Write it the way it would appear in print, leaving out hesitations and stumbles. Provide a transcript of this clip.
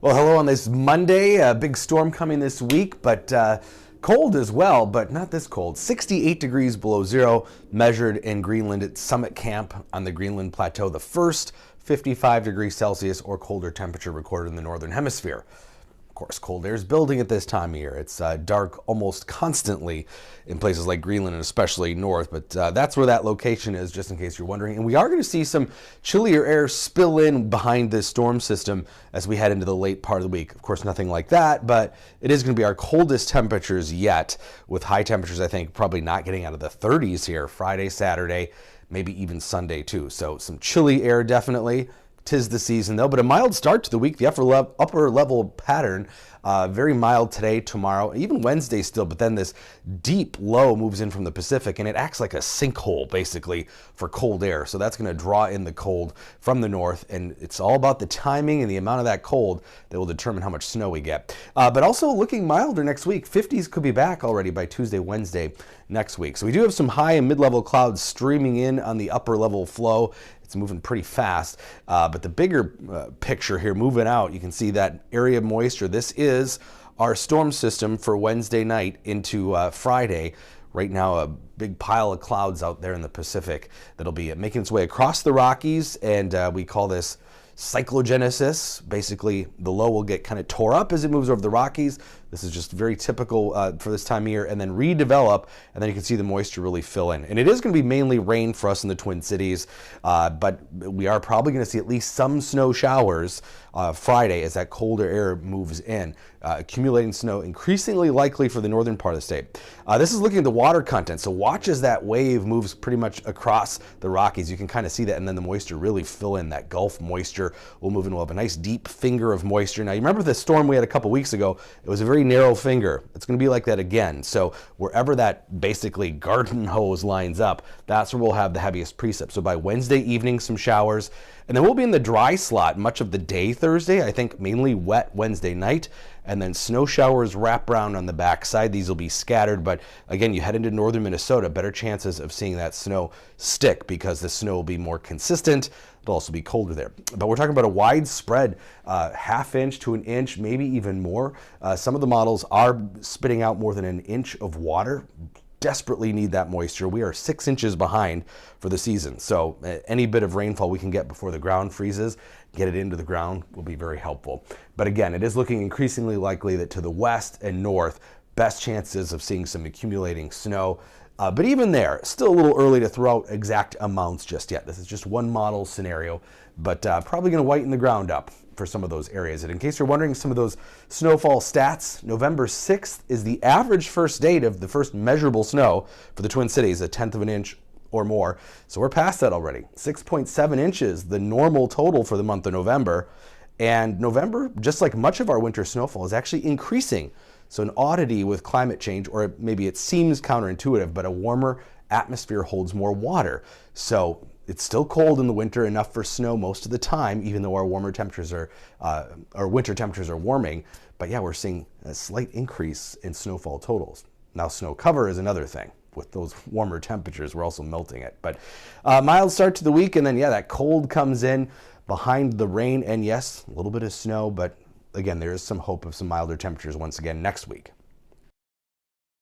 Well, hello on this Monday. A big storm coming this week, but cold as well, but not this cold. 68 degrees below zero measured in Greenland at Summit Camp on the Greenland Plateau. The first 55 degrees Celsius or colder temperature recorded in the Northern Hemisphere. Of course, cold air is building at this time of year. It's dark almost constantly in places like Greenland and especially north, but that's where that location is, just in case you're wondering. And we are going to see some chillier air spill in behind this storm system as we head into the late part of the week. Of course, nothing like that, but it is going to be our coldest temperatures yet, with high temperatures, I think, probably not getting out of the 30s here Friday, Saturday, maybe even Sunday too. So some chilly air definitely. 'Tis the season though, but a mild start to the week. The upper level pattern, very mild today, tomorrow, even Wednesday still, but then this deep low moves in from the Pacific and it acts like a sinkhole basically for cold air. So that's going to draw in the cold from the north, and it's all about the timing and the amount of that cold that will determine how much snow we get. But also looking milder next week. 50s could be back already by Tuesday, Wednesday next week. So we do have some high and mid-level clouds streaming in on the upper level flow. It's moving pretty fast, but the bigger picture here moving out, you can see that area of moisture. This is our storm system for Wednesday night into Friday. Right now, a big pile of clouds out there in the Pacific that'll be making its way across the Rockies, and we call this cyclogenesis. Basically, the low will get kind of tore up as it moves over the Rockies. This is just very typical for this time of year, and then redevelop, and then you can see the moisture really fill in. And it is going to be mainly rain for us in the Twin Cities, but we are probably going to see at least some snow showers Friday as that colder air moves in. Accumulating snow increasingly likely for the northern part of the state. This is looking at the water content, so watch as that wave moves pretty much across the Rockies. You can kind of see that, and then the moisture really fill in. That Gulf moisture will move in. We'll have a nice deep finger of moisture. Now, you remember the storm we had a couple weeks ago? It was a very narrow finger. It's going to be like that again. So wherever that basically garden hose lines up, that's where we'll have the heaviest precip. So by Wednesday evening, some showers, and then we'll be in the dry slot much of the day Thursday. I think mainly wet Wednesday night, and then snow showers wrap around on the backside. These will be scattered, but again, you head into northern Minnesota, better chances of seeing that snow stick because the snow will be more consistent. It'll also be colder there. But we're talking about a widespread half inch to an inch, maybe even more. Some of the models are spitting out more than an inch of water. Desperately need that moisture. We are 6 inches behind for the season. So any bit of rainfall we can get before the ground freezes, get it into the ground, will be very helpful. But again, it is looking increasingly likely that to the west and north, best chances of seeing some accumulating snow. But even there, still a little early to throw out exact amounts just yet. This is just one model scenario, but probably going to whiten the ground up for some of those areas. And in case you're wondering, some of those snowfall stats, November 6th is the average first date of the first measurable snow for the Twin Cities, 1/10 of an inch or more. So we're past that already. 6.7 inches, the normal total for the month of November. And November, just like much of our winter snowfall, is actually increasing. So an oddity with climate change, or maybe it seems counterintuitive, but a warmer atmosphere holds more water. So it's still cold in the winter, enough for snow most of the time, even though our warmer temperatures are, our winter temperatures are warming. But yeah, we're seeing a slight increase in snowfall totals. Now, snow cover is another thing. With those warmer temperatures, we're also melting it. But mild start to the week, and then yeah, that cold comes in behind the rain, and yes, a little bit of snow, but again, there is some hope of some milder temperatures once again next week.